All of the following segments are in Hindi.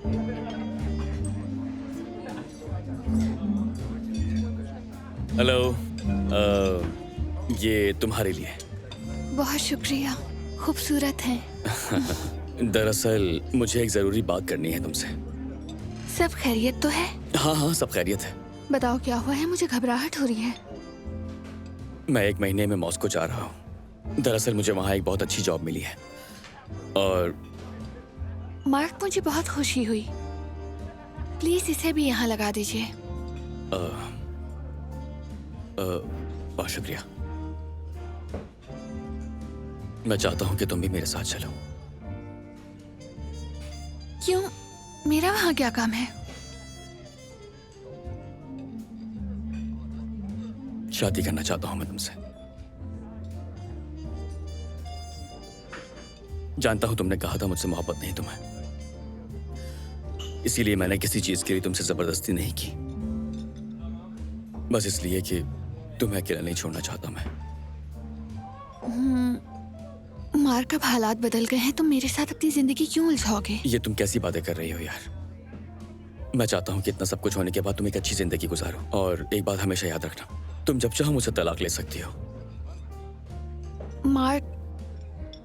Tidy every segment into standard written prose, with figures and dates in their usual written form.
हेलो। ये तुम्हारे लिए। बहुत शुक्रिया, खूबसूरत हैं। दरअसल मुझे एक जरूरी बात करनी है तुमसे। सब खैरियत तो है? हाँ हाँ, सब खैरियत है। बताओ क्या हुआ है, मुझे घबराहट हो रही है। मैं 1 महीने में मॉस्को जा रहा हूँ। दरअसल मुझे वहाँ एक बहुत अच्छी जॉब मिली है और मार्क, मुझे बहुत खुशी हुई। प्लीज इसे भी यहाँ लगा दीजिए। बहुत शुक्रिया। मैं चाहता हूँ कि तुम भी मेरे साथ चलो। क्यों? मेरा वहाँ क्या काम है? शादी करना चाहता हूँ मैं तुमसे। जानता हूँ तुमने कहा था मुझसे मोहब्बत नहीं तुम्हें, इसीलिए मैंने किसी चीज के लिए तुमसे जबरदस्ती नहीं की। बस इसलिए कि तुम्हें अकेला नहीं छोड़ना चाहता मैं। मार्क, अब हालात बदल गए हैं, तुम मेरे साथ अपनी जिंदगी क्यों उलझाओगे? ये तुम कैसी बातें कर रही हो यार। मैं चाहता हूँ कि इतना सब कुछ होने के बाद तुम एक अच्छी जिंदगी गुजारो। और एक बात हमेशा याद रखना, तुम जब चाहो मुझसे तलाक ले सकती हो। मार्क,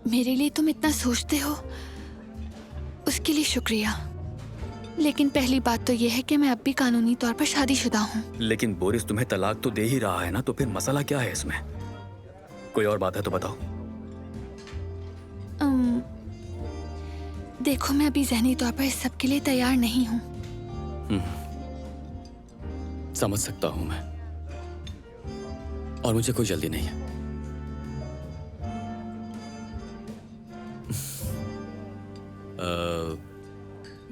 मेरे लिए तुम इतना सोचते हो, उसके लिए शुक्रिया। लेकिन पहली बात तो यह है कि मैं अब भी कानूनी तौर पर शादीशुदा हूँ। लेकिन बोरिस तुम्हें तलाक तो दे ही रहा है ना, तो फिर मसला क्या है इसमें? कोई और बात है तो बताओ। देखो, मैं अभी ज़हनी तौर पर इस सब के लिए तैयार नहीं हूँ। समझ सकता हूँ मैं, और मुझे कोई जल्दी नहीं है।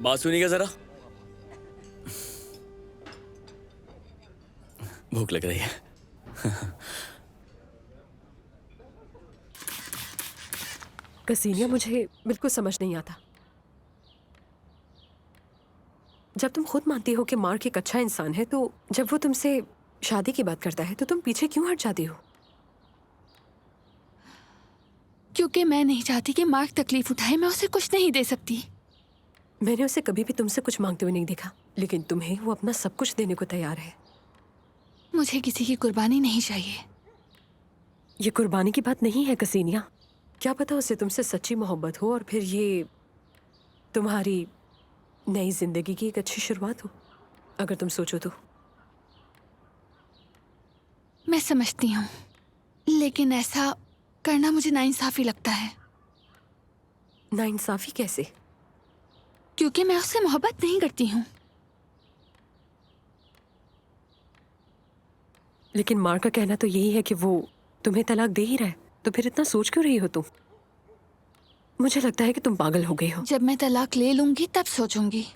बात सुनिएगा जरा। भूख लग रही है। कसीनिया, मुझे बिल्कुल समझ नहीं आता। जब तुम खुद मानती हो कि मार्क एक अच्छा इंसान है, तो जब वो तुमसे शादी की बात करता है तो तुम पीछे क्यों हट जाती हो? क्योंकि मैं नहीं चाहती कि मार्क तकलीफ उठाए। मैं उसे कुछ नहीं दे सकती। मैंने उसे कभी भी तुमसे कुछ मांगते हुए नहीं देखा, लेकिन तुम्हें वो अपना सब कुछ देने को तैयार है। मुझे किसी की कुर्बानी नहीं चाहिए। ये कुर्बानी की बात नहीं है कसीनिया। क्या पता उसे तुमसे सच्ची मोहब्बत हो और फिर ये तुम्हारी नई जिंदगी की एक अच्छी शुरुआत हो, अगर तुम सोचो तो। मैं समझती हूँ, लेकिन ऐसा करना मुझे नाइंसाफी लगता है। नाइंसाफी कैसे? क्योंकि मैं उससे मोहब्बत नहीं करती हूँ। लेकिन मार्क का कहना तो यही है कि वो तुम्हें तलाक दे ही रहा है, तो फिर इतना सोच क्यों रही हो तुम? मुझे लगता है कि तुम पागल हो गई हो। जब मैं तलाक ले लूंगी तब सोचूंगी।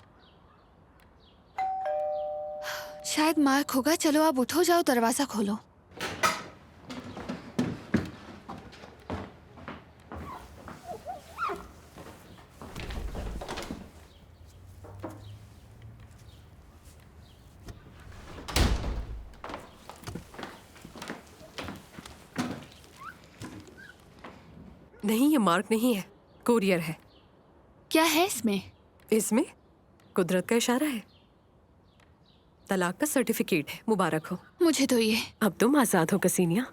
शायद मार्क होगा। चलो आप उठो, जाओ दरवाजा खोलो। नहीं, ये मार्क नहीं है, कोरियर है। क्या है इसमें? इसमें कुदरत का इशारा है। तलाक का सर्टिफिकेट है। मुबारक हो। मुझे तो ये अब तुम आजाद हो कसीनिया।